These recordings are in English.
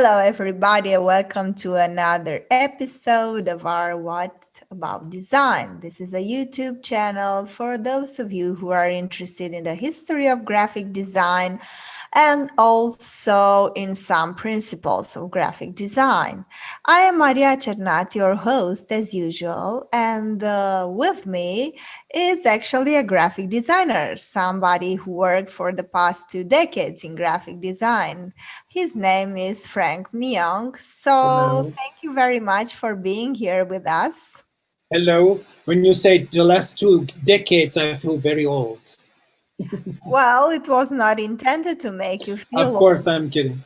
Hello, everybody, and welcome to another episode of our What About Design. This is a YouTube channel for those of you who are interested in the history of graphic design and also in some principles of graphic design. I am Maria Cernat, your host, as usual, and with me is actually a graphic designer, somebody who worked for the past 2 decades in graphic design. His name is Frank Myung. So Hello. thank you very much for being here with us. Hello. When you say the last 2 decades, I feel very old. Well, it was not intended to make you Of feel old. course, I'm kidding.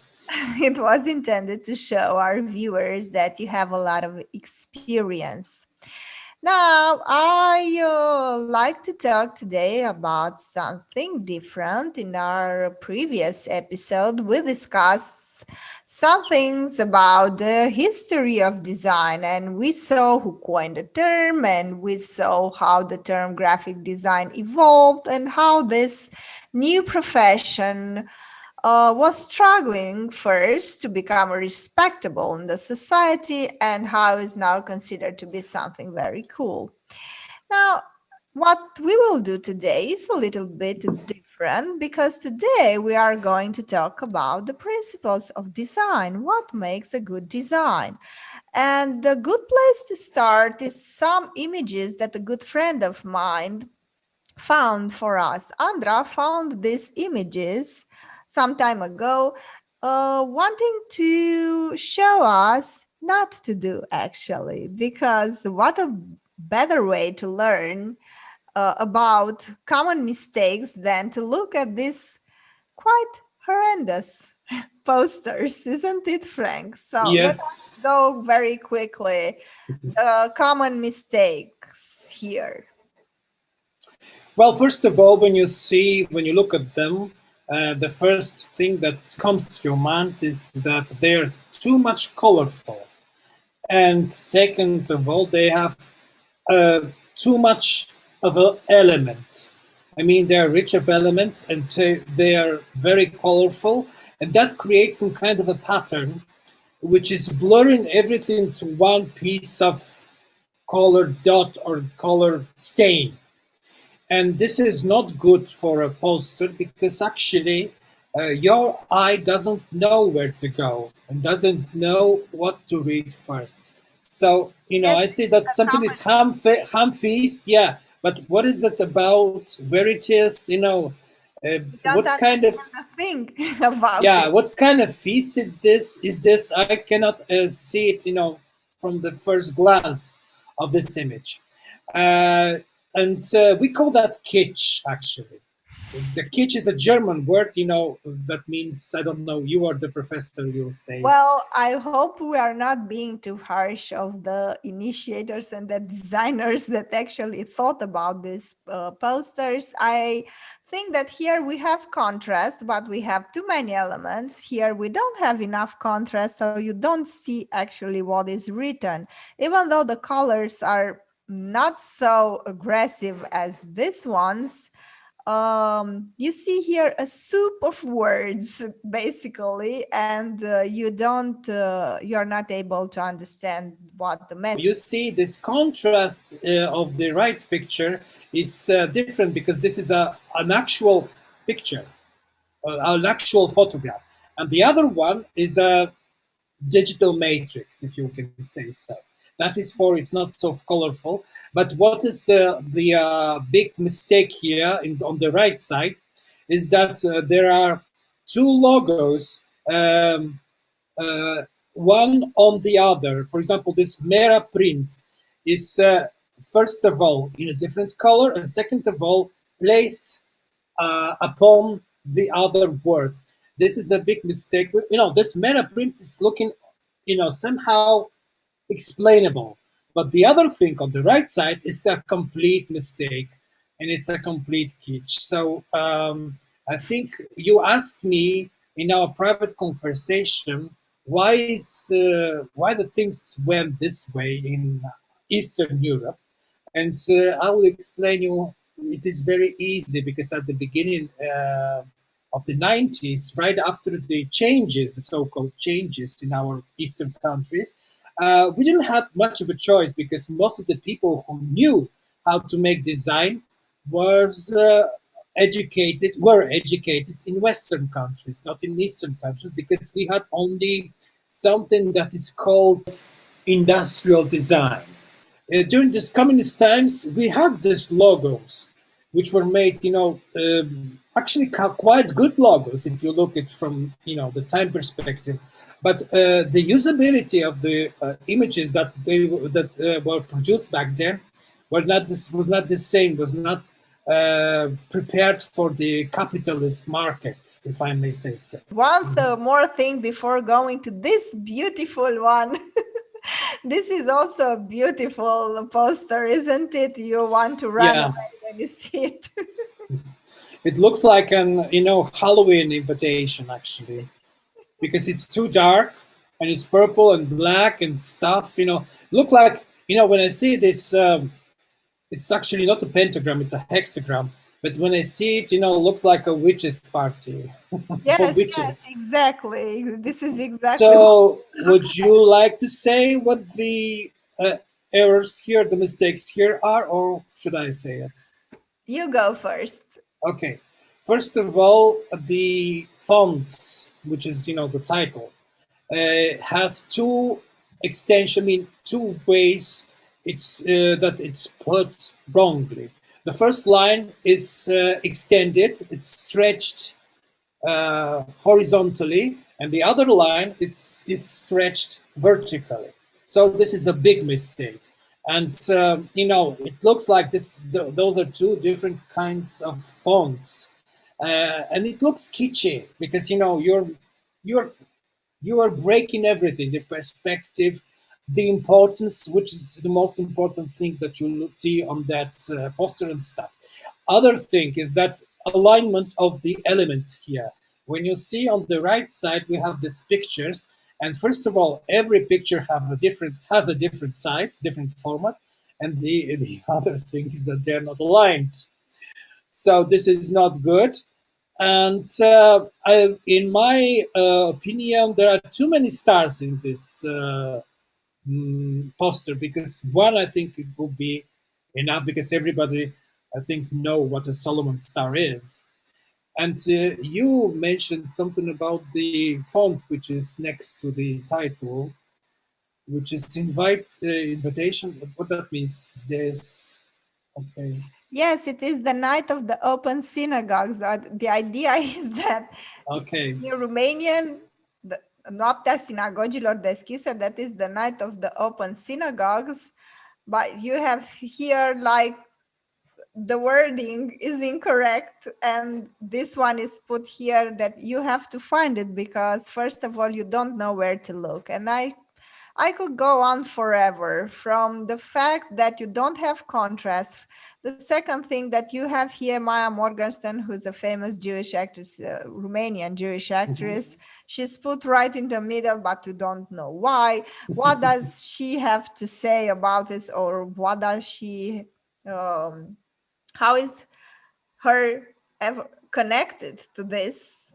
It was intended to show our viewers that you have a lot of experience. Now, I like to talk today about something different. In our previous episode, we discussed some things about the history of design, and we saw who coined the term, and we saw how the term graphic design evolved, and how this new profession was struggling first to become respectable in the society and how is now considered to be something very cool. Now, what we will do today is a little bit different because today we are going to talk about the principles of design, what makes a good design. And the good place to start is some images that a good friend of mine found for us. Andra found these images some time ago, wanting to show us not to do actually, because what a better way to learn about common mistakes than to look at these quite horrendous posters, isn't it, Frank? So let us Yes. go very quickly. Common mistakes here. Well, first of all, when you look at them, the first thing that comes to your mind is that they're too much colorful. And second of all, they have uh, too much of an element. I mean, they're rich of elements and they are very colorful, and that creates some kind of a pattern which is blurring everything to one piece of color dot or color stain. And this is not good for a poster because actually your eye doesn't know where to go and doesn't know what to read first. So, Yes, I say that a something common is ham feast, yeah, but what is it about, where it is, You don't what kind of, understand a thing about yeah, it. what kind of feast is this? I cannot see it, from the first glance of this image. Uh, and we call that kitsch, actually. The kitsch is a German word, that means, I don't know, you are the professor, you'll say. Well, I hope we are not being too harsh of the initiators and the designers that actually thought about these posters. I think that here we have contrast, but we have too many elements. Here we don't have enough contrast, so you don't see actually what is written, even though the colors are not so aggressive as these ones. You see here a soup of words basically, and you're not able to understand what the message. You see, this contrast of the right picture is different because this is an actual picture, an actual photograph. And the other one is a digital matrix, if you can say so. That is for it's not so colorful. But what is the big mistake here on the right side is that there are two logos, one on the other. For example, this Mera print is first of all in a different color, and second of all placed upon the other word. This is a big mistake. This meta print is looking, somehow explainable. But the other thing on the right side is a complete mistake, and it's a complete kitsch. So I think you asked me in our private conversation why the things went this way in Eastern Europe, and I will explain you. It is very easy because at the beginning of the 90s, right after the changes, the so-called changes in our eastern countries, we didn't have much of a choice because most of the people who knew how to make design was were educated in Western countries, not in Eastern countries, because we had only something that is called industrial design. During this communist times, we had these logos, which were made, actually quite good logos if you look at from the time perspective. But the usability of the images that were produced back then was not the same, was not prepared for the capitalist market, if I may say so. One more thing before going to this beautiful one. This is also a beautiful poster, isn't it? You want to run Yeah, away when you see it. it looks like an Halloween invitation actually, because it's too dark and it's purple and black and stuff. Look like when I see this, it's actually not a pentagram; it's a hexagram. But when I see it, it looks like a witches' party for Yes, yes, witches. exactly. This is exactly what So, it would looks like. you like to say what the errors here, the mistakes here are, or should I say it? You go first. Okay. First of all, the fonts, which is the title, has two extension, I mean two ways that it's put wrongly. The first line is extended; it's stretched horizontally, and the other line is stretched vertically. So this is a big mistake, and it looks like those are two different kinds of fonts, and it looks kitschy because you're you are breaking everything, the perspective, the importance, which is the most important thing that you see on that poster and stuff. Other thing is that alignment of the elements here. When you see on the right side, we have these pictures, and first of all, every picture has a different size, different format, and the other thing is that they're not aligned. So this is not good. And in my opinion, there are too many stars in this poster, because one, I think it will be enough, because everybody, I think, know what a Solomon star is. And you mentioned something about the font, which is next to the title, which is invitation. What that means? There's okay. Yes, it is the night of the open synagogues. The idea is that Okay. in Romanian, the Noaptea Sinagogilor Deschise, that is the night of the open synagogues. But you have here like the wording is incorrect, and this one is put here that you have to find it because first of all you don't know where to look. And I could go on forever, from the fact that you don't have contrast. The second thing that you have here, Maya Morgenstern, who's a famous Jewish actress, Romanian Jewish actress. She's put right in the middle, but you don't know why. What does she have to say about this, or what does she, how is her ever connected to this?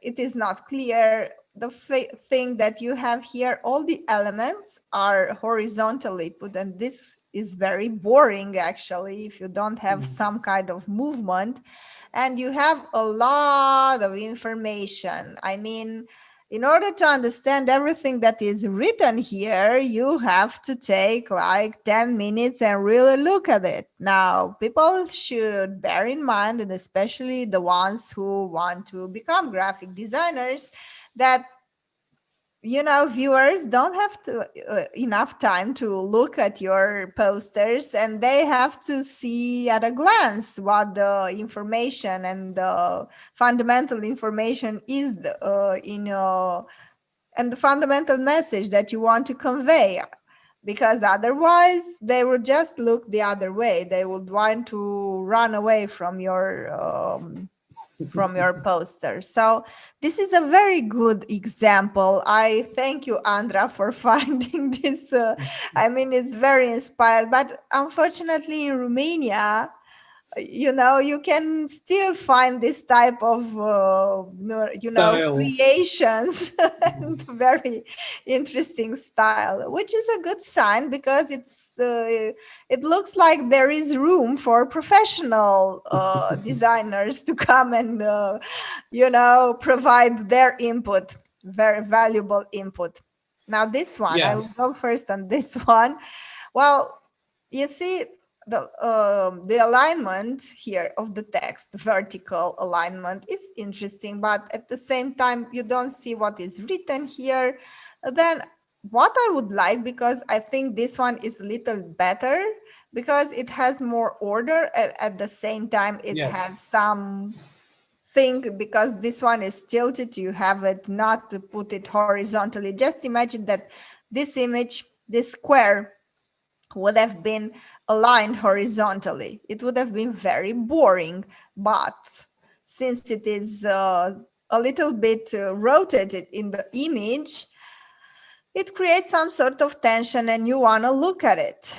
It is not clear. The thing that you have here, all the elements are horizontally put, and this is very boring actually if you don't have some kind of movement, and you have a lot of information. I mean, in order to understand everything that is written here, you have to take like 10 minutes and really look at it. Now, people should bear in mind, and especially the ones who want to become graphic designers, that viewers don't have enough time to look at your posters, and they have to see at a glance what the information and the fundamental information is and the fundamental message that you want to convey, because otherwise they would just look the other way. They would want to run away from your poster. So this is a very good example. I thank you, Andra, for finding this. I mean, it's very inspired, but unfortunately in Romania, you can still find this type of Style. creations and very interesting style, which is a good sign because it looks like there is room for professional designers to come and provide their input, very valuable input. Now this one, I Yeah. will go first on this one. Well, you see, the alignment here of the text, vertical alignment, is interesting, but at the same time you don't see what is written here. Then what I would like, because I think this one is a little better because it has more order, at the same time it Yes. has some thing, because this one is tilted, you have it not to put it horizontally. Just imagine that this image, this square, would have been aligned horizontally. It would have been very boring, but since it is a little bit rotated in the image, it creates some sort of tension and you want to look at it.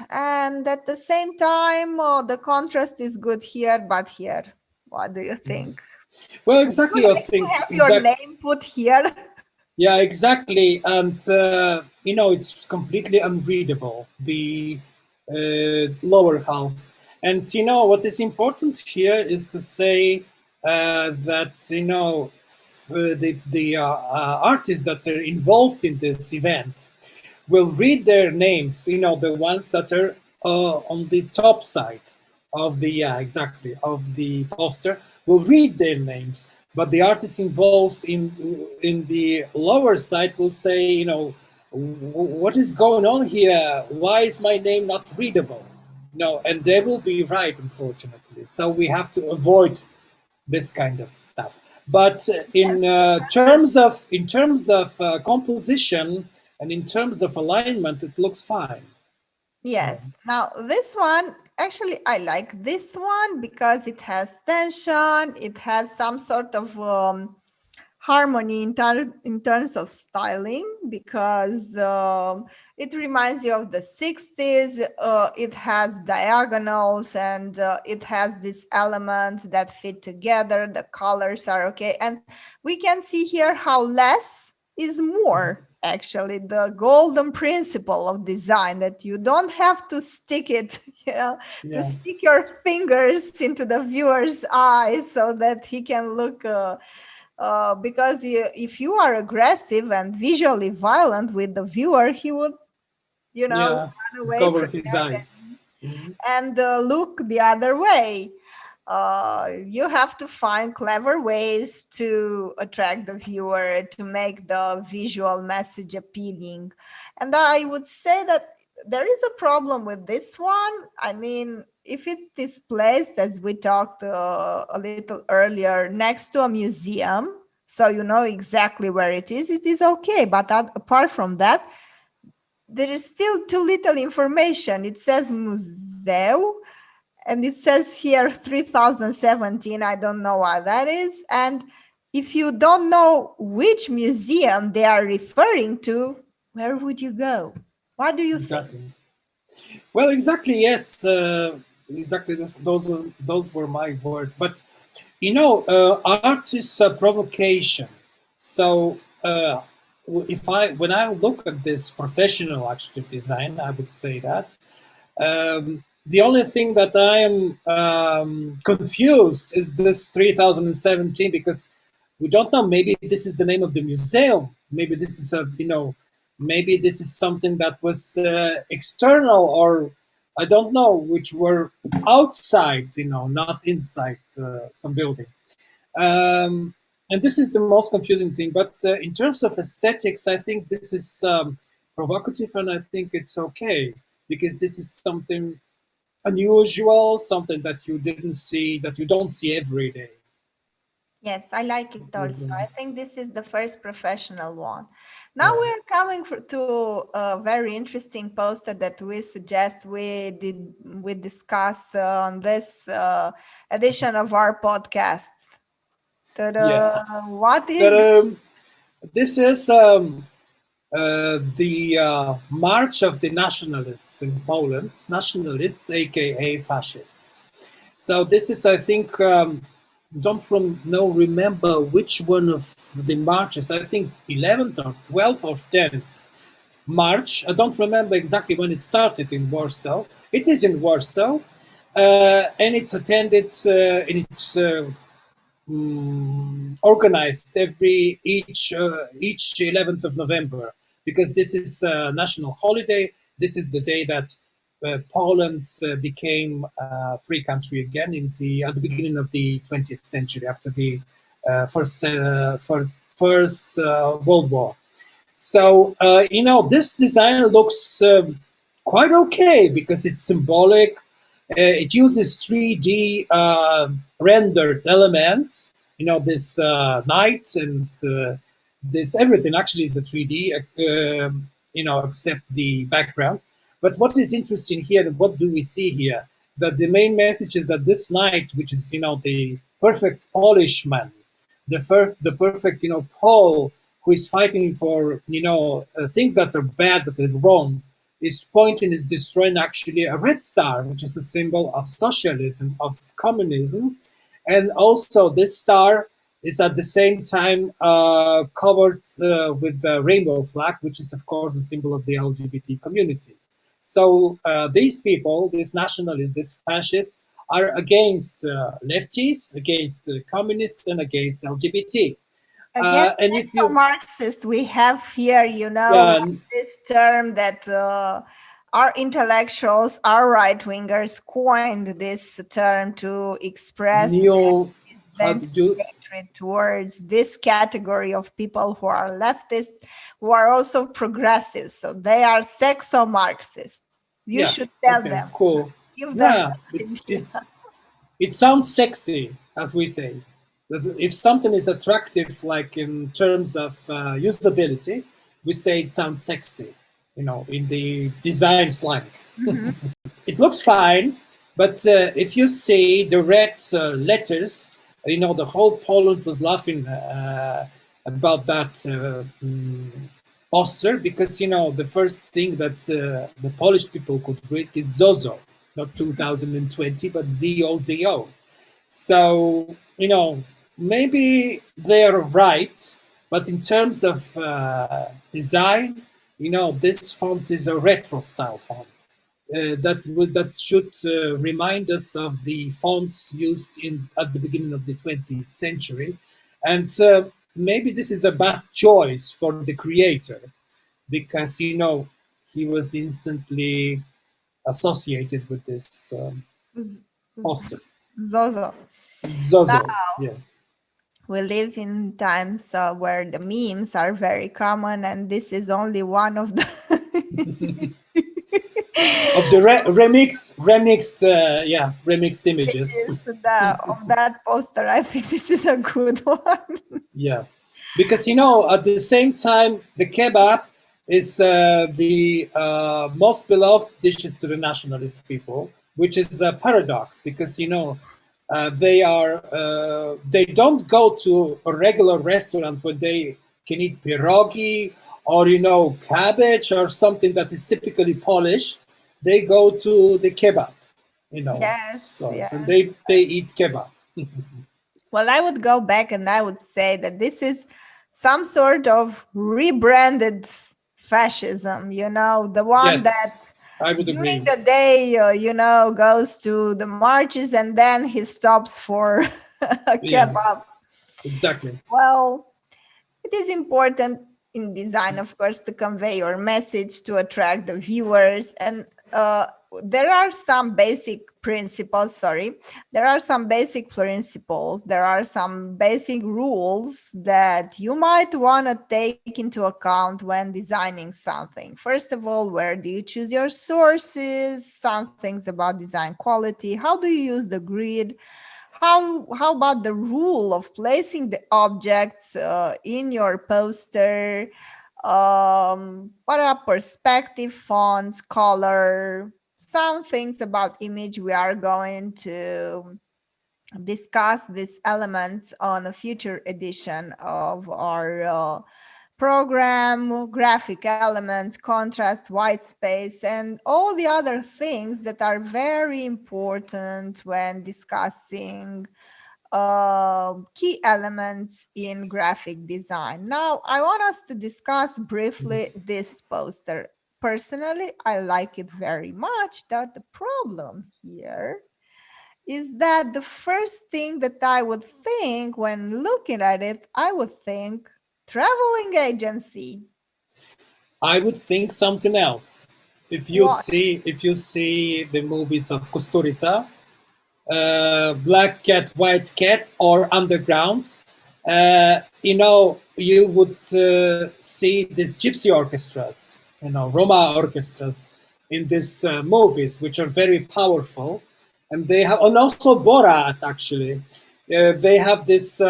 And at the same time, the contrast is good here, but here, what do you think? Well, Would you exactly. I like to think have your exact. name put here? Yeah, exactly. And it's completely unreadable, the lower half. And what is important here is to say that the artists that are involved in this event will read their names. The ones that are on the top side of the exactly of the poster will read their names, but the artists involved in the lower side will say, what is going on here? Why is my name not readable? No, and they will be right, unfortunately. So we have to avoid this kind of stuff. But Yes, in terms of composition and in terms of alignment, it looks fine. yes. Now, this one, actually, I like this one because it has tension, it has some sort of harmony in terms of styling, because it reminds you of the 60s. It has diagonals, and it has these elements that fit together. The colors are okay. And we can see here how less is more. Actually, the golden principle of design, that you don't have to stick it, to Yeah, stick your fingers into the viewer's eyes so that he can look. Because if you are aggressive and visually violent with the viewer, he would, yeah, run away cover from his that eyes. Mhm. and look the other way. You have to find clever ways to attract the viewer, to make the visual message appealing. And I would say that there is a problem with this one. I mean, if it's displaced, as we talked a little earlier, next to a museum, so you know exactly where it is okay. But apart from that, there is still too little information. It says museu, and it says here 3017. I don't know what that is. And if you don't know which museum they are referring to, where would you go? What do you think? Exactly. Well, exactly. Yes. Exactly. Those were my words. But art is a provocation. So if when I look at this professional actually design, I would say that the only thing that I am confused is this 3017, because we don't know. Maybe this is the name of the museum. Maybe this is maybe this is something that was external, or I don't know, which were outside, not inside some building. Um, and this is the most confusing thing. But in terms of aesthetics, I think this is provocative, and I think it's okay, because this is something unusual, something that you didn't see, that you don't see every day. Yes, I like it also. I think this is the first professional one. Now Yeah. we're coming to a very interesting poster that we suggest we discuss on this edition of our podcast. Ta-da. Yeah. What That, is this is the March of the Nationalists in Poland, nationalists, aka fascists. So this is, I think, don't remember which one of the marches. I think 11th or 12th or 10th March. I don't remember exactly when it started in Warsaw. It is in Warsaw, and it's attended and it's organized each 11th of November, because this is a national holiday. This is the day that Poland became a free country again at the beginning of the 20th century, after the first World War. So, this design looks quite okay because it's symbolic. It uses 3D rendered elements. This night and this everything actually is a 3D, except the background. But what is interesting here, and what do we see here? That the main message is that this knight, which is, the perfect Polish man, the perfect, Paul, who is fighting for, things that are bad, that are wrong, is pointing, is destroying actually a red star, which is a symbol of socialism, of communism. And also this star is at the same time covered with the rainbow flag, which is of course a symbol of the LGBT community. So these people, these nationalists, these fascists, are against lefties, against communists, and against LGBT. Again, And if you, Marxist, we have here, yeah, this term that our intellectuals, our right wingers coined this term to express neo, how them to do, hatred towards this category of people who are leftist, who are also progressive. So they are sexo Marxist. You yeah, should tell okay, them, cool. give them Yeah, message. it sounds sexy, as we say. If something is attractive, like in terms of usability, we say it sounds sexy, in the design slang. Mhm. It looks fine, but if you see the red letters, the whole Poland was laughing about that poster, because the first thing that the Polish people could read is Zozo, not 2020, but ZOZO. So, maybe they're right, but in terms of design, this font is a retro style font. That should remind us of the fonts used at the beginning of the 20th century, and maybe this is a bad choice for the creator, because he was instantly associated with this Z- poster. Zozo. Zozo, yeah. We live in times where the memes are very common, and this is only one of the Of the remixed images. of that poster. I think this is a good one. Yeah, because at the same time, the kebab is the most beloved dishes to the nationalist people, which is a paradox, because they don't go to a regular restaurant where they can eat pierogi or cabbage or something that is typically Polish. They go to the kebab, Yes, so yes. they eat kebab. Well, I would go back and I would say that this is some sort of rebranded fascism, the one that Yes, I would during agree. the day, goes to the marches and then he stops for a Yeah, kebab. exactly. Well, it is important in design, of course, to convey your message to attract the viewers. And there are some basic principles, there are some basic principles, there are some basic rules that you might want to take into account when designing something. First of all, where do you choose your sources? Some things about design quality. How do you use the grid? How about the rule of placing the objects in your poster? What are perspective, fonts, color? Some things about image we are going to discuss these elements on a future edition of our program, graphic elements, contrast, white space, and all the other things that are very important when discussing key elements in graphic design. Now, I want us to discuss briefly this poster. Personally, I like it very much. That the problem here is that the first thing that I would think when looking at it, I would think traveling agency. I would think something else. What? If you see the movies of Kusturica, Black Cat, White Cat, or Underground, you would see these gypsy orchestras, Roma orchestras in these movies, which are very powerful, and they have, and also Borat actually. They have this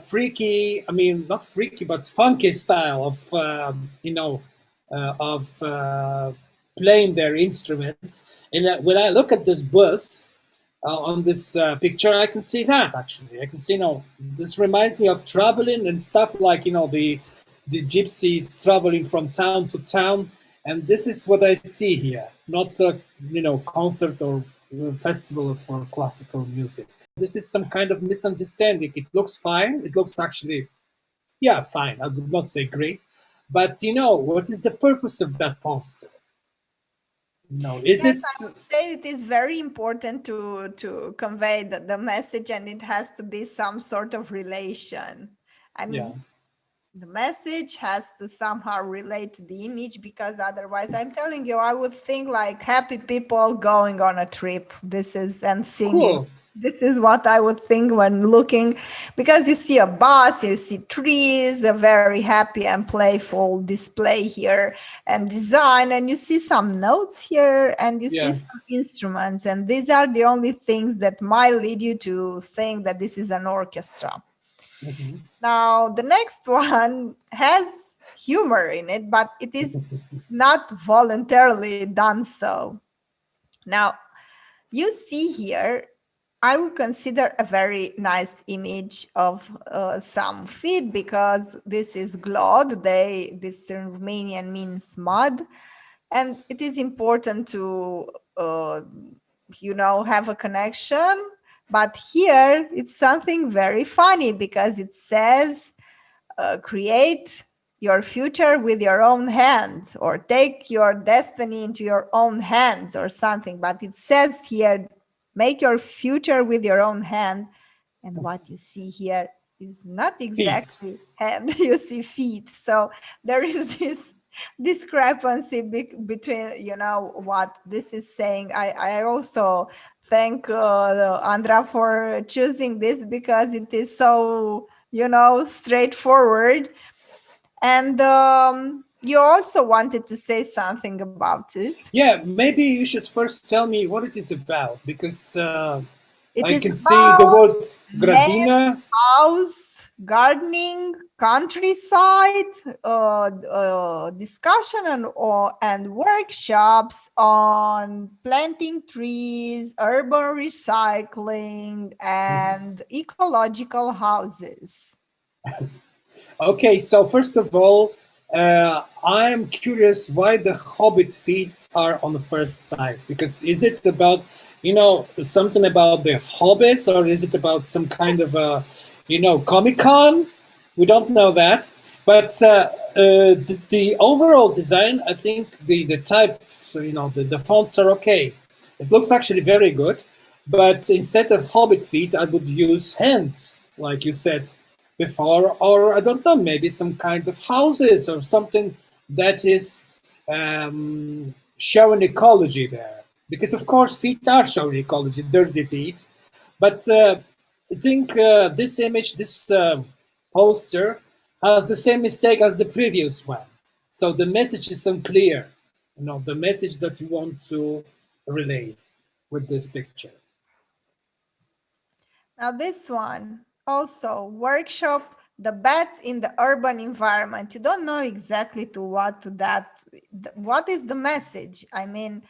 freaky, I mean, not freaky, but funky style of, of playing their instruments. And when I look at this bus, on this picture, I can see that actually. I can see, this reminds me of traveling and stuff like, the gypsies traveling from town to town. And this is what I see here, not a, concert or festival for classical music. This is some kind of misunderstanding. It looks fine. It looks actually, yeah, fine. I would not say great. But, what is the purpose of that poster? No, is Yes, it? I would say it is very important to convey the message, and it has to be some sort of relation. I mean, Yeah. the message has to somehow relate to the image, because otherwise, I'm telling you, I would think like happy people going on a trip. This is, and singing. Cool. This is what I would think when looking, because you see a bus, you see trees, a very happy and playful display here, and design, and you see some notes here, and you see Yeah. some instruments, and these are the only things that might lead you to think that this is an orchestra. Mhm. Now, the next one has humor in it, but it is not voluntarily done so. Now, you see here, I would consider a very nice image of some feet, because this is glod. This in Romanian means mud, and it is important to have a connection. But here it's something very funny, because it says create your future with your own hands, or take your destiny into your own hands, or something. But it says here, make your future with your own hand. And what you see here is not Feet. exactly hand, you see feet. So there is this discrepancy between, what this is saying. I also thank Andra for choosing this, because it is so, straightforward. And you also wanted to say something about it. Yeah, maybe you should first tell me what it is about, because It I is can see the about word land, gradina. house, gardening, countryside, discussion and workshops on planting trees, urban recycling, and ecological houses. Okay, so first of all, I'm curious why the Hobbit feet are on the first side. Because is it about, something about the hobbits, or is it about some kind of a, Comic Con? We don't know that. But the overall design, I think the types, the fonts are okay. It looks actually very good. But instead of Hobbit feet, I would use hands, like you said before, or I don't know, maybe some kind of houses or something that is showing ecology there. Because of course feet are showing ecology, dirty feet. But I think this image, this poster, has the same mistake as the previous one. So the message is unclear. The message that you want to relay with this picture. Now this one also workshop the bats in the urban environment. You don't know exactly to what is the message. I mean,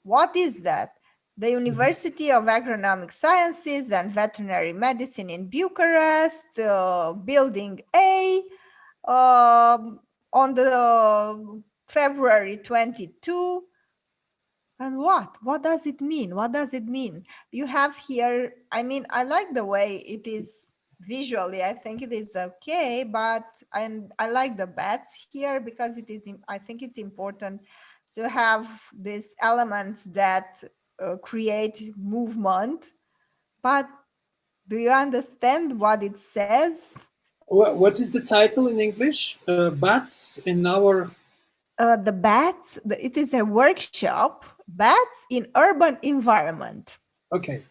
what is that? The University of Agronomic Sciences and Veterinary Medicine in Bucharest, Building A. on the February 22. And what does it mean? What does it mean? You have here, I mean, I like the way it is visually. I think it is okay, but I like the bats here because I think it's important to have these elements that create movement. But do you understand what it says? What is the title in English? Bats in our. The bats, it is a workshop, bats in urban environment. Okay.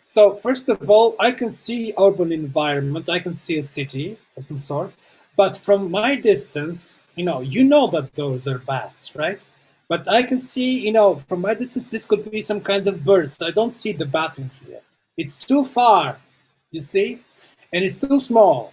So first of all, I can see urban environment. I can see a city of some sort, but from my distance, you know that those are bats, right? But I can see, from my distance, this could be some kind of birds. I don't see the bat in here. It's too far, you see, and it's too small.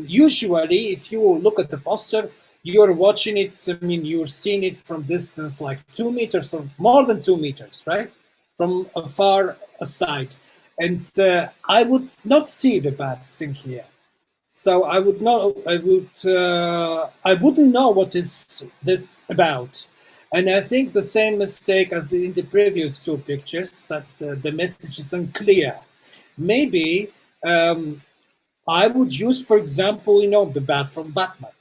Usually, if you look at the poster, you're watching it. I mean, you're seeing it from distance, like 2 meters or more than 2 meters, right, from a far aside. And I would not see the bats in here, so I would not. I wouldn't know what is this about. And I think the same mistake as in the previous two pictures, that the message is unclear. Maybe I would use, for example, the bat from Batman.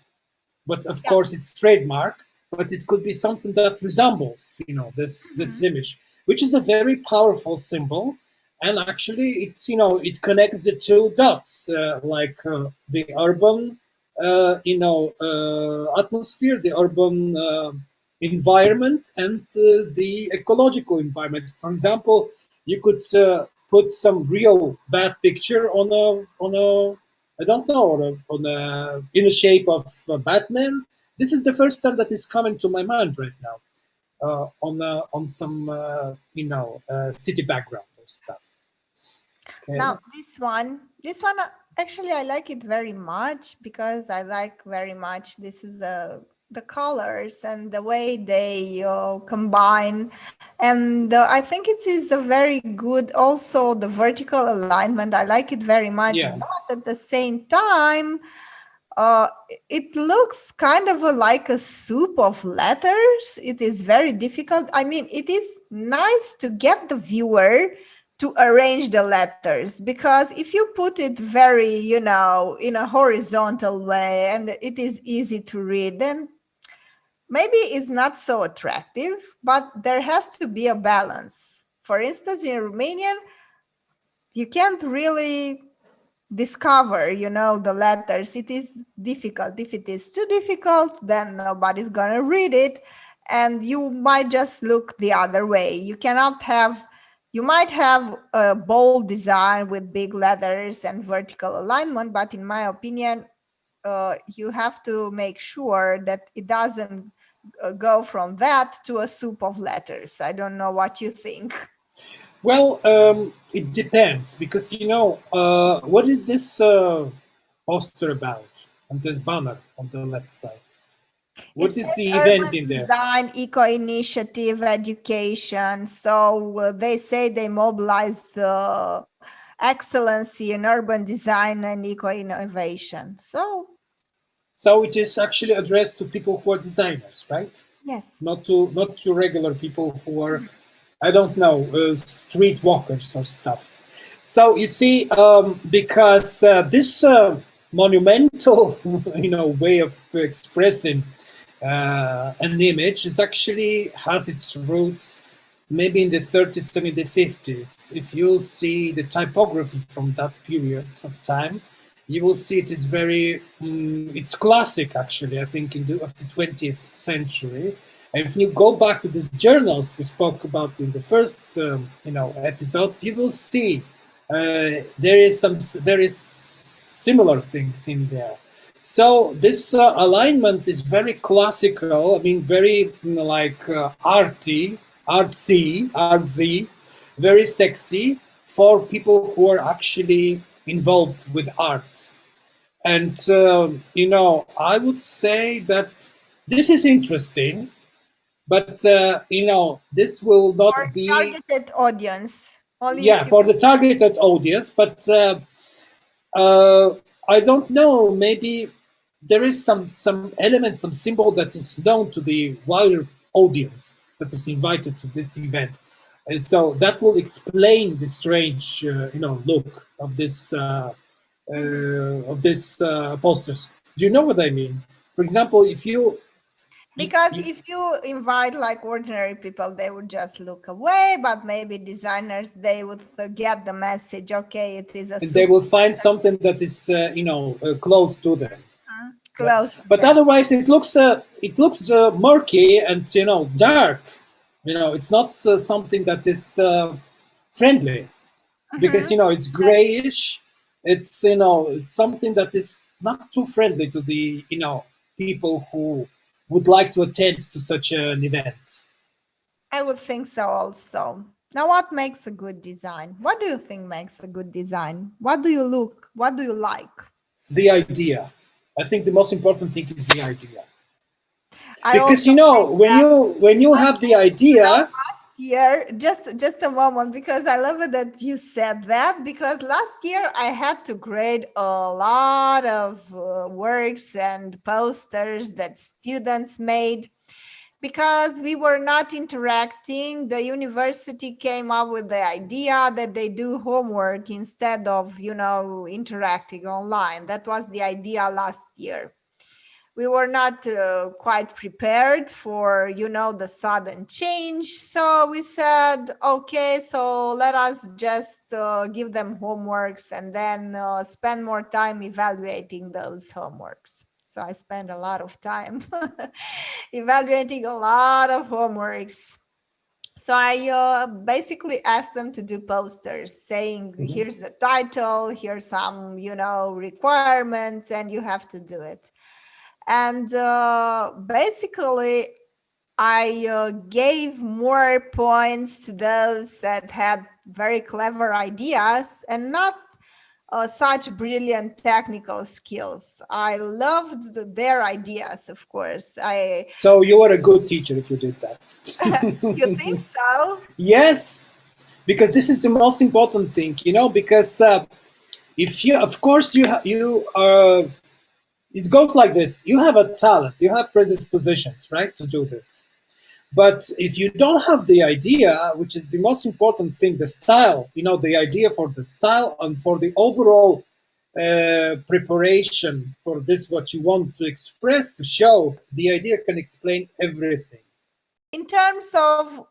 But of Yeah. course, it's trademark. But it could be something that resembles, this image, which is a very powerful symbol. And actually, it connects the two dots, like the urban, atmosphere, the urban environment, and the ecological environment. For example, you could put some real bad picture on a I don't know in the shape of Batman. This is the first time that is coming to my mind right now, on some city background or stuff. Okay. Now this one actually I like it very much because I like very much this is the colors and the way they combine, and I think it is a very good also the vertical alignment. I like it very much, Yeah. but at the same time it looks kind of like a soup of letters. It is very difficult. I mean, it is nice to get the viewer to arrange the letters, because if you put it very, in a horizontal way and it is easy to read, then maybe it's not so attractive, but there has to be a balance. For instance, in Romanian, you can't really discover the letters. It is difficult. If it is too difficult, then nobody's gonna read it, and you might just look the other way. You might have a bold design with big letters and vertical alignment, but in my opinion, you have to make sure that it doesn't go from that to a soup of letters. I don't know what you think. Well, it depends, because what is this poster about on this banner on the left side? It What is says the event urban in there? design, eco initiative, education. So they say they mobilize excellency in urban design and eco innovation. So it is actually addressed to people who are designers, right? Yes. Not to regular people who are, I don't know, street walkers or stuff. So you see, because this monumental, way of expressing an image is actually has its roots maybe in the 30s and in the 50s. If you see the typography from that period of time, you will see it is very, it's classic actually, I think, of the 20th century. And if you go back to these journals we spoke about in the first, episode, you will see there is some very similar things in there. So this alignment is very classical. I mean, very like artsy, very sexy for people who are actually involved with art. And I would say that this is interesting, but this will For not be, targeted audience. Only yeah, for the targeted audience. But uh, I don't know. Maybe there is some element, some symbol that is known to the wider audience that is invited to this event, and so that will explain the strange, look of this posters. Do you know what I mean? For example, if Because you if you invite like ordinary people, they would just look away, but maybe designers, they would get the message, okay, it is a and they super will find something that is close to them. Yeah, close to but them. otherwise it looks murky and dark. It's not something that is friendly, because Mhm. it's grayish. It's something that is not too friendly to the people who would like to attend to such an event. I would think so also. Now, what makes a good design? What do you think makes a good design? What do you look? What do you like? The idea. I think the most important thing is the idea, I because also think when that. you have the idea. Last year, just a moment, because I love it that you said that, because last year I had to grade a lot of works and posters that students made because we were not interacting. The university came up with the idea that they do homework instead of interacting online. That was the idea last year. We were not quite prepared for the sudden change, so we said, okay, so let us just give them homeworks and then spend more time evaluating those homeworks. So I spent a lot of time evaluating a lot of homeworks. So I basically asked them to do posters saying, Mhm. here's the title, here's some requirements, and you have to do it. And basically I gave more points to those that had very clever ideas and not such brilliant technical skills. I loved their ideas, of course. I So you are a good teacher if you did that. You think so? Yes, because this is the most important thing, because if you, of course, you it goes like this: you have a talent, you have predispositions, right, to do this. But if you don't have the idea, which is the most important thing, the style, the idea for the style and for the overall preparation for this, what you want to express, to show, the idea can explain everything. In terms of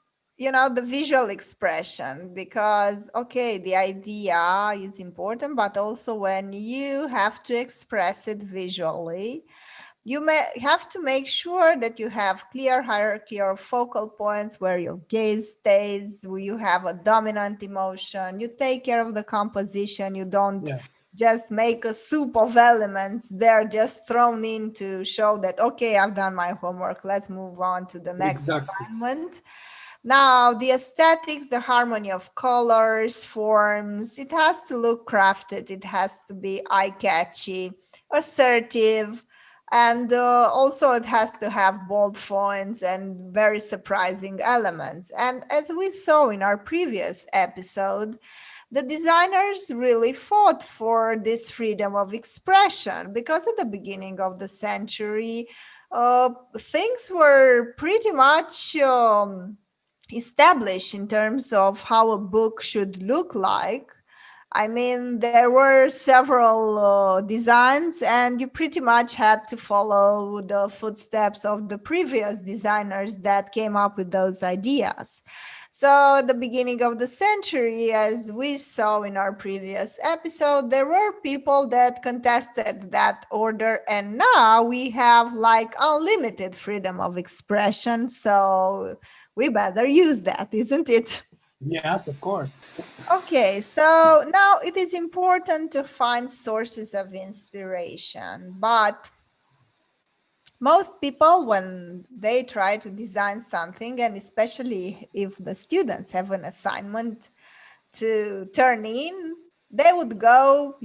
the visual expression, because okay, the idea is important, but also when you have to express it visually, you may have to make sure that you have clear hierarchy or focal points where your gaze stays, where you have a dominant emotion, you take care of the composition, you don't Yeah, just make a soup of elements. They're just thrown in to show that, okay, I've done my homework, let's move on to the next exactly. assignment. Now, the aesthetics, the harmony of colors, forms, it has to look crafted, it has to be eye catchy, assertive, and also it has to have bold fonts and very surprising elements. And as we saw in our previous episode, the designers really fought for this freedom of expression because at the beginning of the century, things were pretty much established in terms of how a book should look like. I mean, there were several designs, and you pretty much had to follow the footsteps of the previous designers that came up with those ideas. So, at the beginning of the century, as we saw in our previous episode, there were people that contested that order, and now we have like unlimited freedom of expression. So, we better use that, isn't it? Yes, of course. Okay, so now it is important to find sources of inspiration, but most people, when they try to design something, and especially if the students have an assignment to turn in, they would go,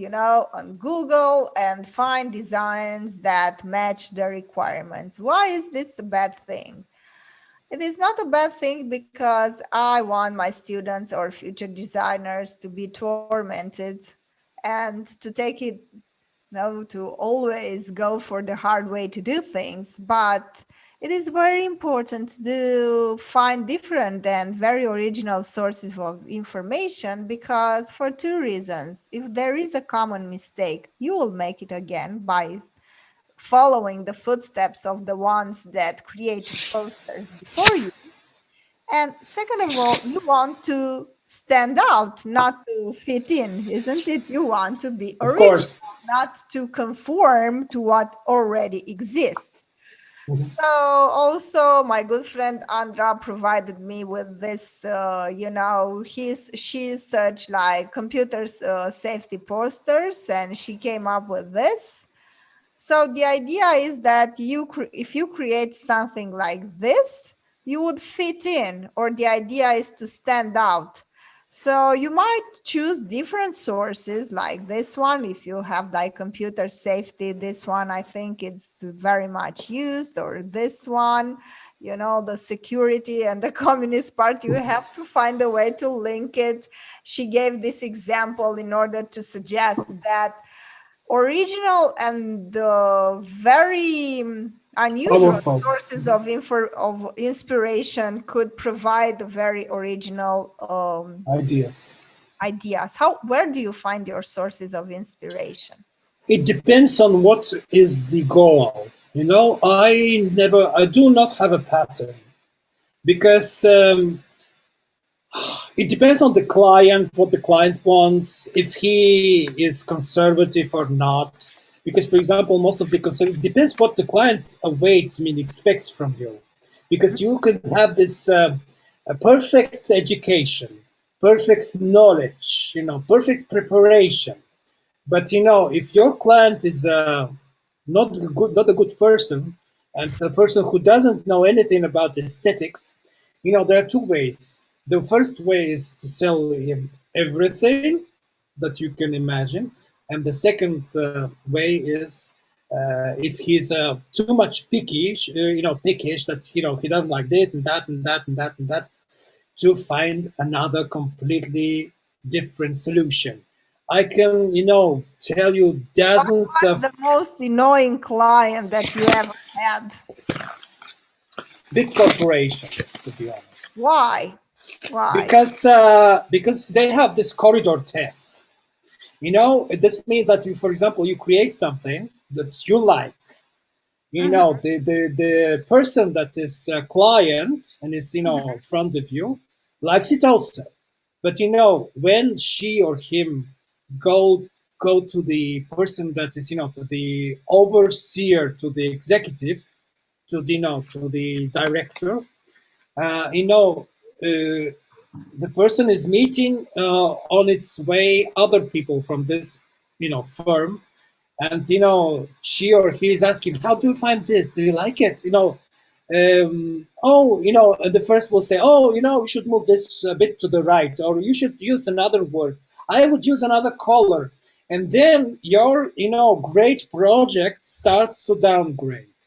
on Google and find designs that match the requirements. Why is this a bad thing? It is not a bad thing because I want my students or future designers to be tormented and to take it no, to always go for the hard way to do things, but it is very important to find different and very original sources of information because for two reasons. If there is a common mistake, you will make it again by following the footsteps of the ones that created posters before you. And second of all, you want to stand out, not to fit in, isn't it? You want to be Of original, course. not to conform to what already exists. Mhm. So, also, my good friend Andra provided me with this. She searched like computers safety posters, and she came up with this. So the idea is that if you create something like this, you would fit in, or the idea is to stand out. So you might choose different sources like this one. If you have like computer safety, this one I think it's very much used, or this one, the security and the Communist Party, you have to find a way to link it. She gave this example in order to suggest that original and very unusual Powerful sources of inspiration could provide very original ideas. ideas. Where do you find your sources of inspiration? It depends on what is the goal. I do not have a pattern because it depends on the client, what the client wants, if he is conservative or not. Because, for example, most of the conservative depends what the client awaits, I mean, expects from you. Because you could have this a perfect education, perfect knowledge, perfect preparation. But if your client is not a good person, and a person who doesn't know anything about aesthetics, there are two ways. The first way is to sell him everything that you can imagine, and the second way is if he's too much pickish that he doesn't like this and that and that and that and that, to find another completely different solution. I can, tell you dozens What's of the most annoying client that you ever had? big corporations, to be honest, Why? Why? because they have this corridor test. This means that you, for example, you create something that you like. Mhm. The person that is a client and is in front of you likes it also. But when she or him go go to the person that is to the overseer, to the executive, to the to the director, uh, you know uh, the person is meeting on its way other people from this firm, and she or he is asking, how do you find this, do you like it, oh, the first will say, oh, you should move this a bit to the right, or you should use another word, I would use another color. And then your great project starts to downgrade,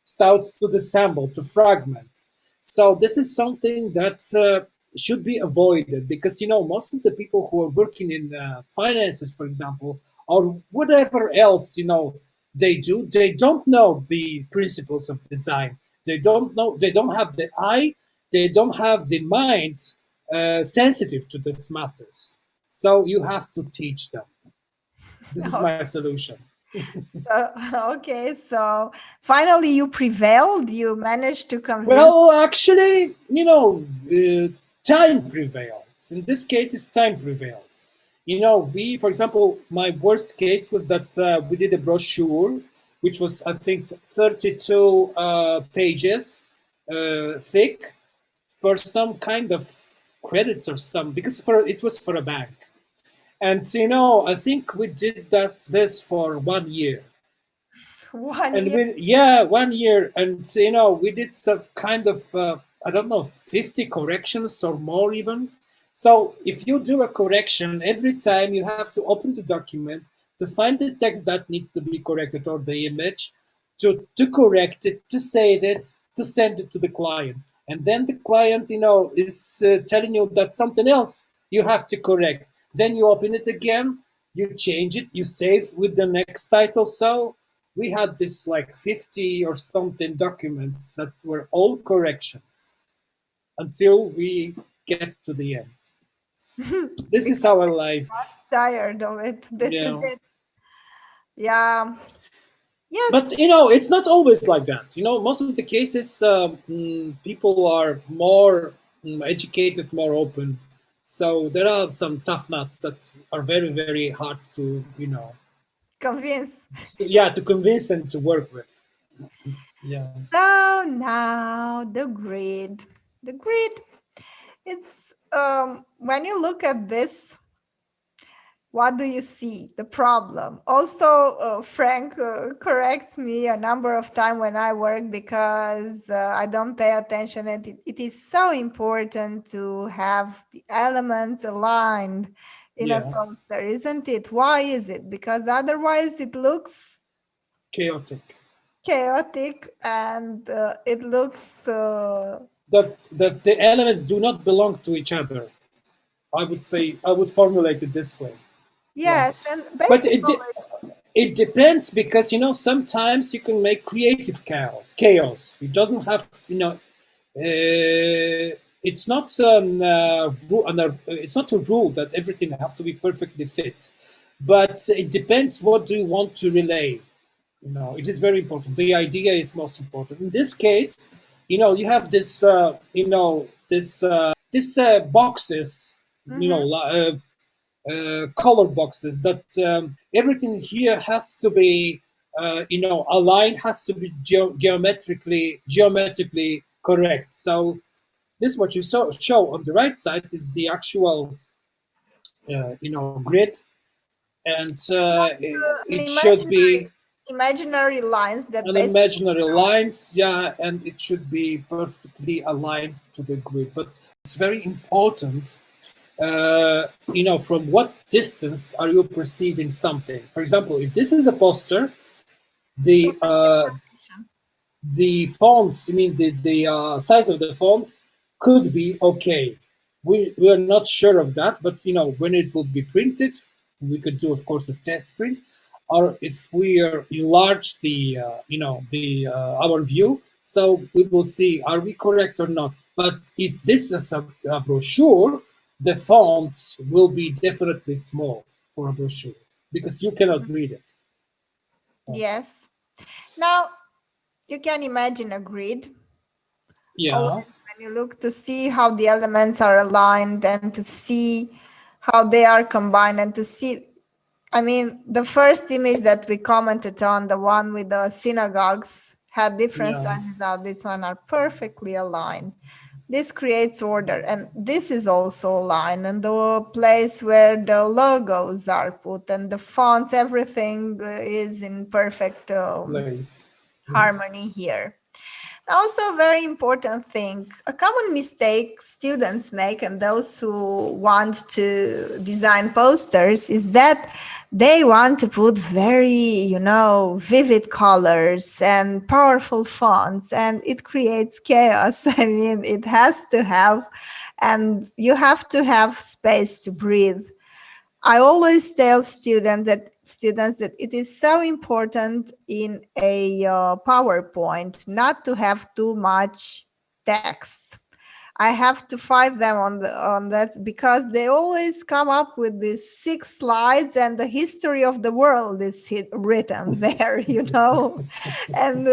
starts to disassemble, to fragment. So this is something that should be avoided, because most of the people who are working in finances, for example, or whatever else they don't know the principles of design. They don't have the eye, they don't have the mind sensitive to these matters. So you have to teach them. This is my solution. So, okay, so finally you prevailed. You managed to convince. Well, actually, time prevailed. In this case, it's time prevails. For example, my worst case was that we did a brochure, which was, I think, 32 pages thick, for some kind of credits or some, because it was for a bank. And I think we did this for 1 year. One And year. we, yeah, 1 year. And we did some kind of I don't know, 50 corrections or more even. So if you do a correction every time, you have to open the document to find the text that needs to be corrected, or the image, to correct it, to save it, to send it to the client. And then the client is telling you that something else you have to correct. Then you open it again, you change it, you save with the next title. So we had this like 50 or something documents that were all corrections until we get to the end. This is Because our I'm life. tired of it. This is Yeah. it. Yeah. Yes. But you know, it's not always like that. You know, most of the cases, people are more educated, more open. So there are some tough nuts that are very, very hard to, you know, Convince. yeah, to convince and to work with. Yeah, So now the grid. The grid, it's when you look at this, what do you see? The problem. Also, Frank corrects me a number of times when I work because I don't pay attention. And it is so important to have the elements aligned in a yeah, poster, isn't it? Why is it? Because otherwise it looks chaotic. chaotic and it looks That the elements do not belong to each other. I would say I would formulate it this way. Like, yes, and but basically it depends because you know sometimes you can make creative chaos. Chaos. It doesn't have you know. It's not it's not a rule that everything have to be perfectly fit, but it depends. What do you want to relay? You know, it is very important. The idea is most important. In this case, you know, you have this, this boxes, you know, mhm, color boxes that everything here has to be, you know, aligned, has to be geometrically correct. So this what you show on the right side is the actual, you know, grid, and an it should be imaginary lines that and basically imaginary lines, yeah, and it should be perfectly aligned to the grid. But it's very important, you know, from what distance are you perceiving something? For example, if this is a poster, too the much information. the fonts, I mean, the size of the font could be okay. We are not sure of that, but you know, when it will be printed, we could do, of course, a test print, or if we are enlarge the, you know, the our view, so we will see are we correct or not. But if this is a brochure, the fonts will be definitely small for a brochure because you cannot read it. Yes. Now you can imagine a grid. Always Yeah, when you look to see how the elements are aligned and to see how they are combined and to see, I mean, the first image that we commented on, the one with the synagogues, had different yeah, sizes. Now this one are perfectly aligned. This creates order, and this is also aligned, and the place where the logos are put and the fonts, everything is in perfect place. Mhm. harmony here. Also, a very important thing, a common mistake students make and those who want to design posters is that they want to put very, vivid colors and powerful fonts, and it creates chaos. I mean, it has to have, and you have to have space to breathe. I always tell students that it is so important in a PowerPoint not to have too much text. I have to fight them on that because they always come up with these 6 slides and the history of the world is written there, and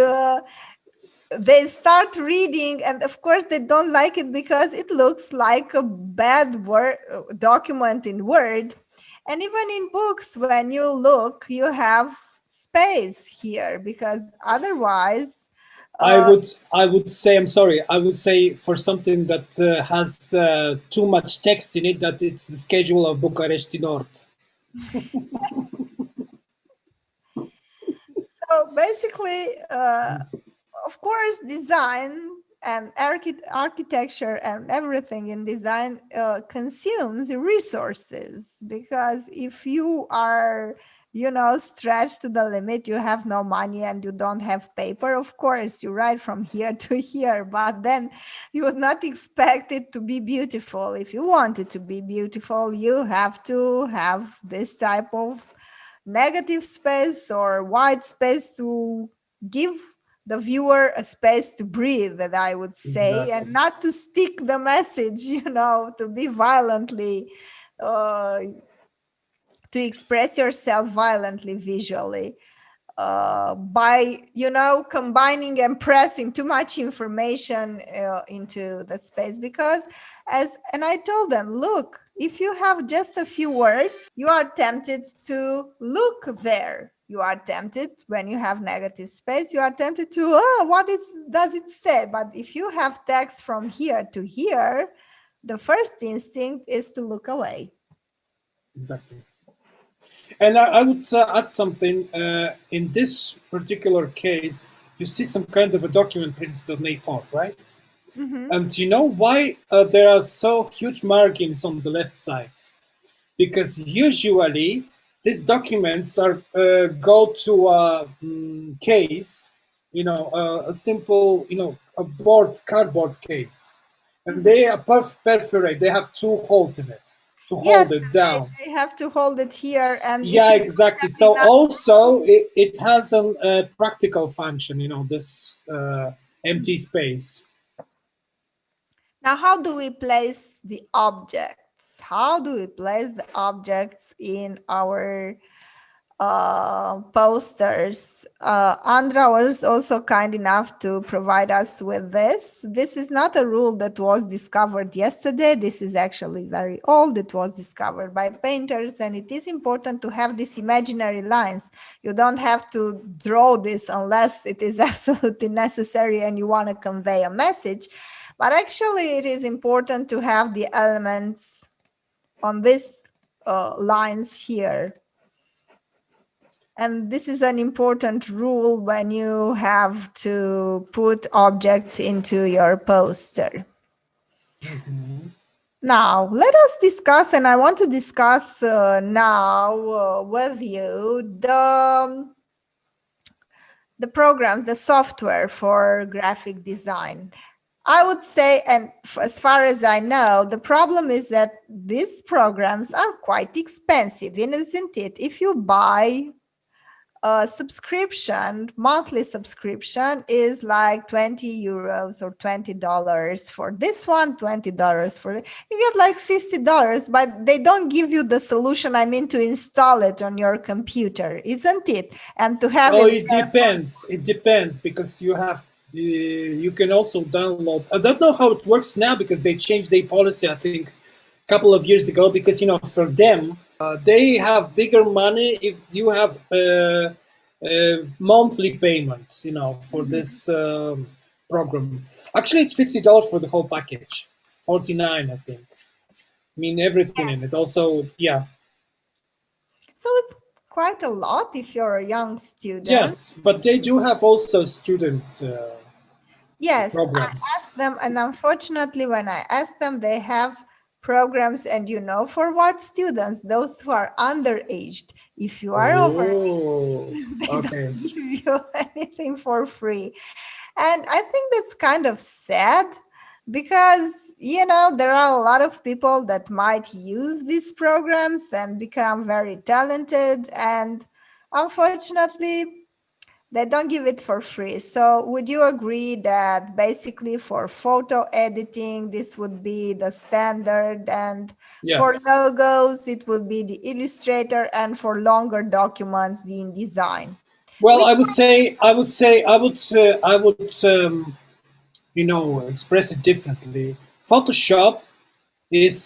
they start reading, and of course they don't like it because it looks like a bad word document in Word. And even in books, when you look, you have space here because otherwise uh, I would say I'm sorry. I would say for something that has too much text in it, that it's the schedule of Bucharest North. so basically of course design and architecture and everything in design consumes resources, because if you are stretched to the limit. You have no money and you don't have paper. Of course, you write from here to here, but then you would not expect it to be beautiful. If you want it to be beautiful, you have to have this type of negative space or white space to give the viewer a space to breathe, that I would say, and Exactly. not to stick the message, to be violently, uh, to express yourself violently visually, by combining and pressing too much information into the space. Because and I told them, look, if you have just a few words, you are tempted to look there. You are tempted, when you have negative space, you are tempted to, oh, does it say? But if you have text from here to here, the first instinct is to look away. Exactly. And I would add something. In this particular case, you see some kind of a document printed on A4, right? Mm-hmm. And you know why there are so huge margins on the left side? Because usually these documents are go to a case, a simple, a cardboard case, and Mm-hmm. they are perforate. They have two holes in it to Yes, hold it and down. they have to hold it here. And if Yeah, you don't exactly. have So enough room, also it has a practical function, this empty space. now how do we place the objects? How do we place the objects in our posters? Andra was also kind enough to provide us with this. This is not a rule that was discovered yesterday. This is actually very old. It was discovered by painters, and it is important to have these imaginary lines. You don't have to draw this unless it is absolutely necessary and you want to convey a message. But actually, it is important to have the elements on these lines here. And this is an important rule when you have to put objects into your poster. Mhm. Now, let us discuss, and I want to discuss now with you the programs, the software for graphic design. I would say, and as far as I know, the problem is that these programs are quite expensive, isn't it? If you buy a subscription, monthly subscription is like 20 euros or $20 for this one, $20 for it. You get like $60, but they don't give you the solution, I mean, to install it on your computer, isn't it? And to have Oh, it it there for. depends. It depends because you can also download. I don't know how it works now because they changed their policy, I think, a couple of years ago. Because for them, they have bigger money if you have monthly payment. For Mhm. this program. Actually, it's $50 for the whole package. 49, I think. I mean everything in it. Yes. Also, yeah. So it's quite a lot if you're a young student. Yes, but they do have also student Yes, I programs. asked them, and unfortunately, when I asked them, they have programs, and for what students? Those who are underaged. If you are over, Oh, they okay. don't give you anything for free. And I think that's kind of sad because, there are a lot of people that might use these programs and become very talented. And unfortunately, they don't give it for free. So would you agree that basically for photo editing, this would be the standard, and Yeah. for logos, it would be the Illustrator, and for longer documents, the InDesign? Well, Which I would, express it differently. Photoshop is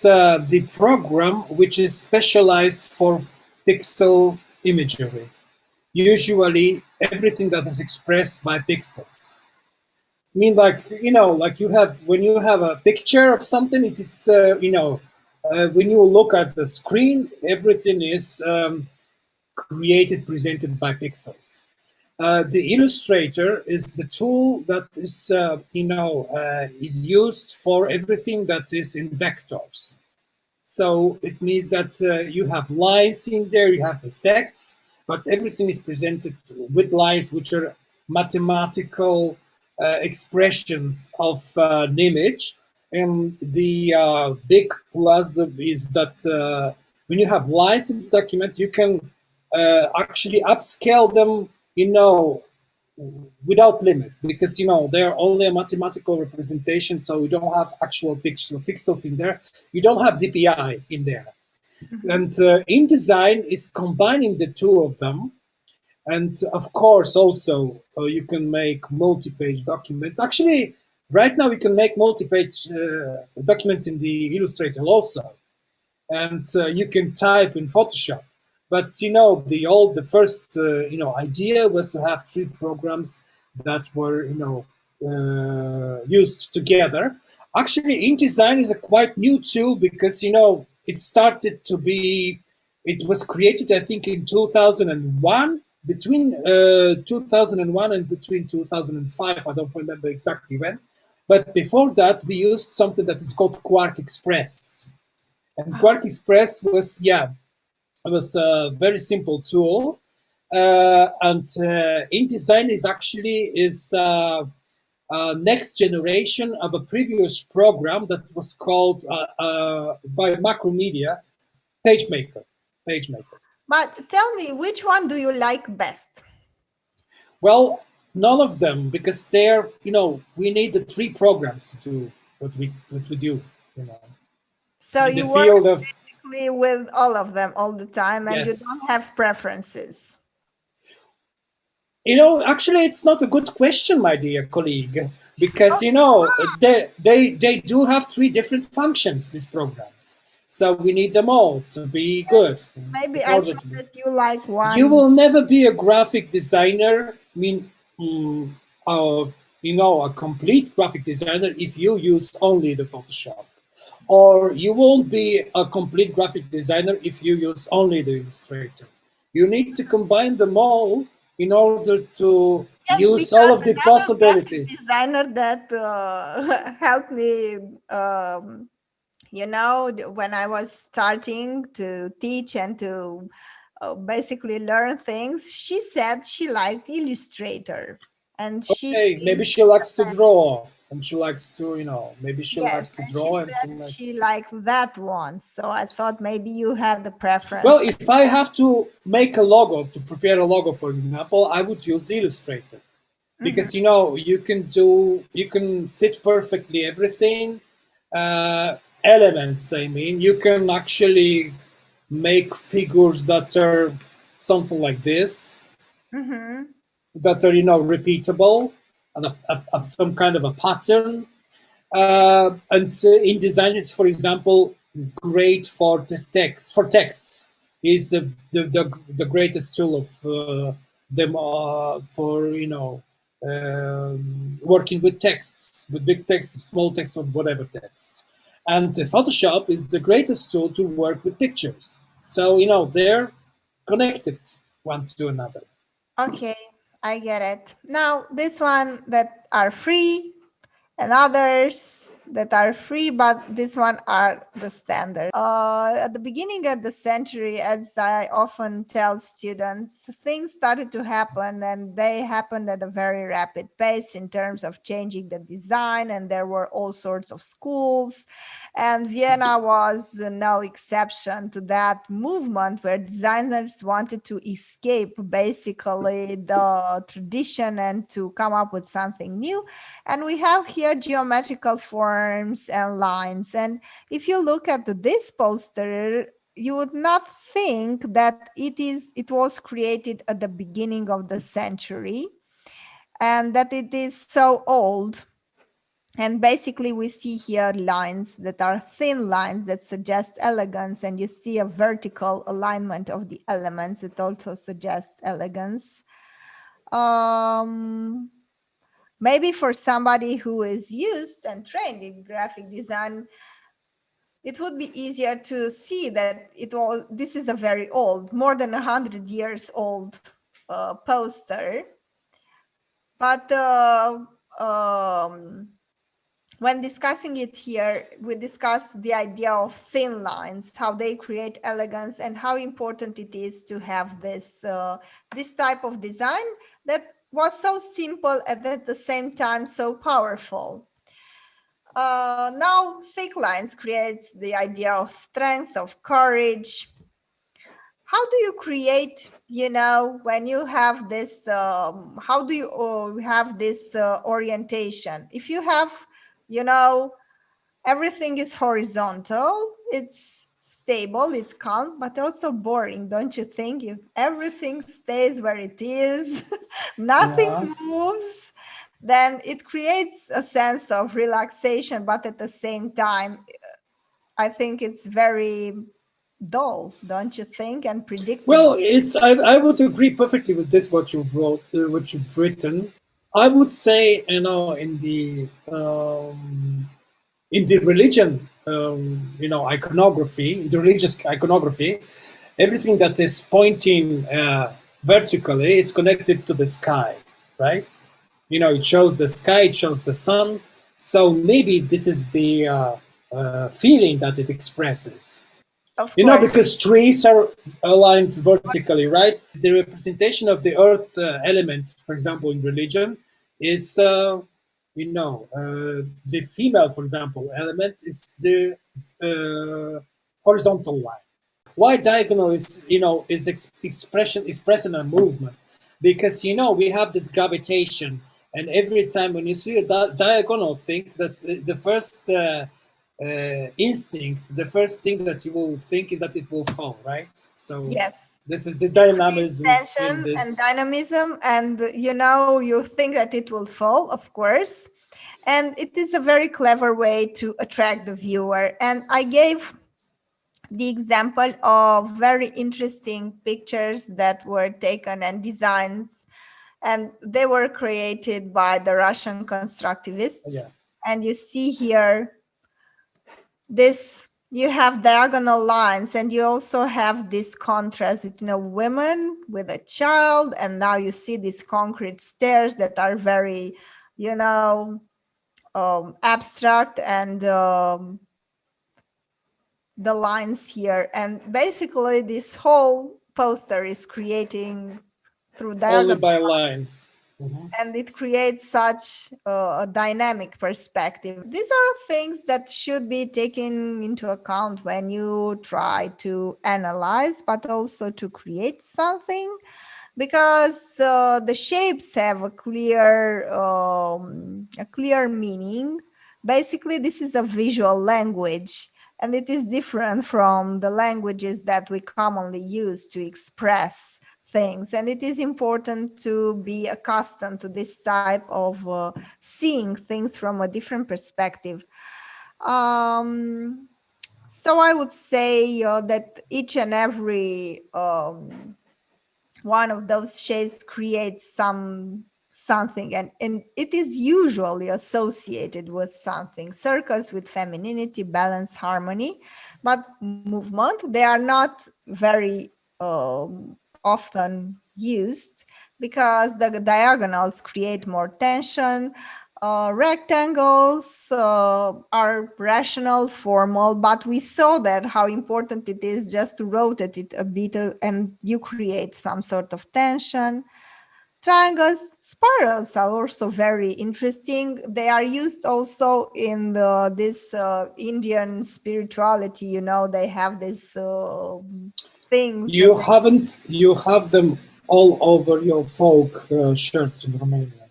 the program which is specialized for pixel imagery. Usually, everything that is expressed by pixels. I mean, like like you have when you have a picture of something, it is when you look at the screen, everything is created, presented by pixels. The Illustrator is the tool that is used for everything that is in vectors. So it means that you have lines in there, you have effects, but everything is presented with lines which are mathematical expressions of an image. And the big plus is that when you have lines in the document, you can actually upscale them, without limit, because they're only a mathematical representation, so you don't have actual pixels in there. You don't have DPI in there. And InDesign is combining the two of them. And of course, also, you can make multi-page documents. Actually, right now, you can make multi-page documents in the Illustrator also. And you can type in Photoshop. But, the first, idea was to have three programs that were, used together. Actually, InDesign is a quite new tool because, it was created, I think, in 2001, between 2001 and between 2005. I don't remember exactly when. But before that, we used something that is called Quark Express. And Quark Express was a very simple tool. And InDesign is next generation of a previous program that was called by Macromedia PageMaker. But tell me, which one do you like best? Well, none of them, because we need the three programs to do what we do. So In the you work field of basically with all of them all the time, and you don't yes. have preferences. Actually, it's not a good question, my dear colleague, because they do have three different functions. These programs, so we need them all to be good. Maybe In I order thought to be, that you like you one. will never be a graphic designer. I mean, a complete graphic designer if you use only the Photoshop, or you won't be a complete graphic designer if you use only the Illustrator. You need to combine them all in order to Yes, use all because of the another graphic possibilities. designer that helped me, when I was starting to teach and to basically learn things, she said she liked Illustrator, and she Hey, maybe thinks she likes to draw, and she likes to, maybe she yes, likes to and she draw and to said make. she liked that one. So I thought maybe you had the Well, preference. if I have to make a logo, to prepare a logo, for example, I would use the Illustrator. Mhm. Because you can fit perfectly everything. Elements, I mean, you can actually make figures that are something like this, Mhm. that are repeatable, and some kind of a pattern. And in design, it's, for example, great for the texts. Is the greatest tool of them for working with texts, with big text, small text, or whatever texts. And Photoshop is the greatest tool to work with pictures. So they're connected one to another. Okay, I get it. Now, this one that are free and others that are free, but this one are the standard. At the beginning of the century, as I often tell students, things started to happen, and they happened at a very rapid pace in terms of changing the design, and there were all sorts of schools, and Vienna was no exception to that movement where designers wanted to escape basically the tradition and to come up with something new. And we have here geometrical forms and lines. And if you look at this poster, you would not think that it was created at the beginning of the century and that it is so old. And basically, we see here lines that are thin lines that suggest elegance, and you see a vertical alignment of the elements that also suggests elegance. Um, Maybe for somebody who is used and trained in graphic design, it would be easier to see that this is a very old, more than 100 years old poster. But when discussing it here, we discussed the idea of thin lines, how they create elegance, and how important it is to have this type of design that was so simple and at the same time so powerful. Now, thick lines creates the idea of strength, of courage. How do you create, when you have this, how do you have this orientation? If you have, you know, everything is horizontal, it's stable, it's calm, but also boring, don't you think? If everything stays where it is, nothing Yeah. moves, then it creates a sense of relaxation, but at the same time, I think it's very dull, don't you think? And Well, predictable. I would agree perfectly with this what you wrote, what you've written. I would say, in the religion, iconography, in the religious iconography, everything that is pointing vertically is connected to the sky, right? It shows the sky, it shows the sun. So maybe this is the feeling that it expresses. Of course. Because trees are aligned vertically, right? The representation of the earth element, for example, in religion, is, the female, for example, element is the horizontal line. Why diagonal is, expression and movement? Because, we have this gravitation, and every time when you see a diagonal thing, that the first instinct, the first thing that you will think is that it will fall, right? So Yes. this is the Create dynamism in tension and this. dynamism, and you think that it will fall, of course. And it is a very clever way to attract the viewer. And I gave the example of very interesting pictures that were taken and designs, and they were created by the Russian constructivists. Yeah. And you see here this, you have diagonal lines, and you also have this contrast between a woman with a child, and now you see these concrete stairs that are very, abstract, and the lines here. And basically, this whole poster is creating through Only diagonal, by lines. Mhm. and it creates such a dynamic perspective. These are things that should be taken into account when you try to analyze, but also to create something, because the shapes have a clear meaning. Basically, this is a visual language, and it is different from the languages that we commonly use to express things. And it is important to be accustomed to this type of seeing things from a different perspective. Um, so I would say that each and every one of those shapes creates something, and it is usually associated with something. Circles with femininity, balance, harmony, but movement, they are not very often used, because the diagonals create more tension. Rectangles are rational, formal, but we saw that how important it is just to rotate it a bit, and you create some sort of tension. Triangles, spirals are also very interesting. They are used also in this Indian spirituality. They have these things that You have them all over your folk shirts in Romania,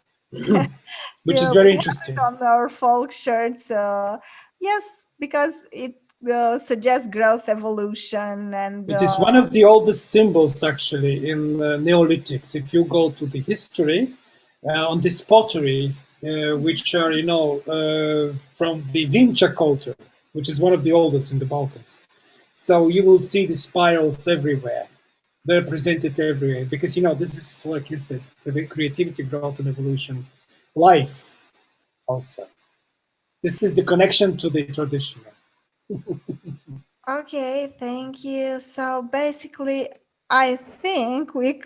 which is yeah, very we have it interesting. on our folk shirts. Yes, because it suggests growth, evolution, and It is one of the oldest symbols actually in Neolithics. If you go to the history on this pottery, which are from the Vinca culture, which is one of the oldest in the Balkans. So you will see the spirals everywhere. They're presented everywhere because this is, like you said, the creativity, growth, and evolution, life also. This is the connection to the traditional. okay, thank you. So basically, I think we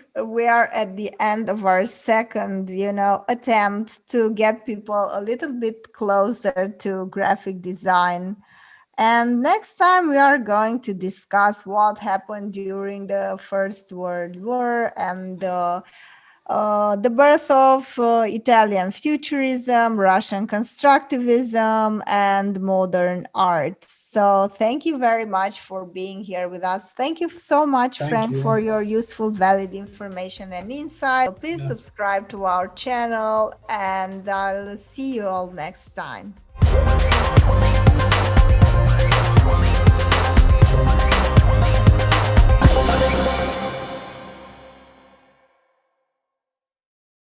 are at the end of our second, attempt to get people a little bit closer to graphic design. And next time we are going to discuss what happened during the First World War and the birth of Italian futurism, Russian constructivism, and modern art. So, thank you very much for being here with us. Thank you so much, Thank Frank, you. for your useful, valid information and insight. So, please Yeah. subscribe to our channel, and I'll see you all next time.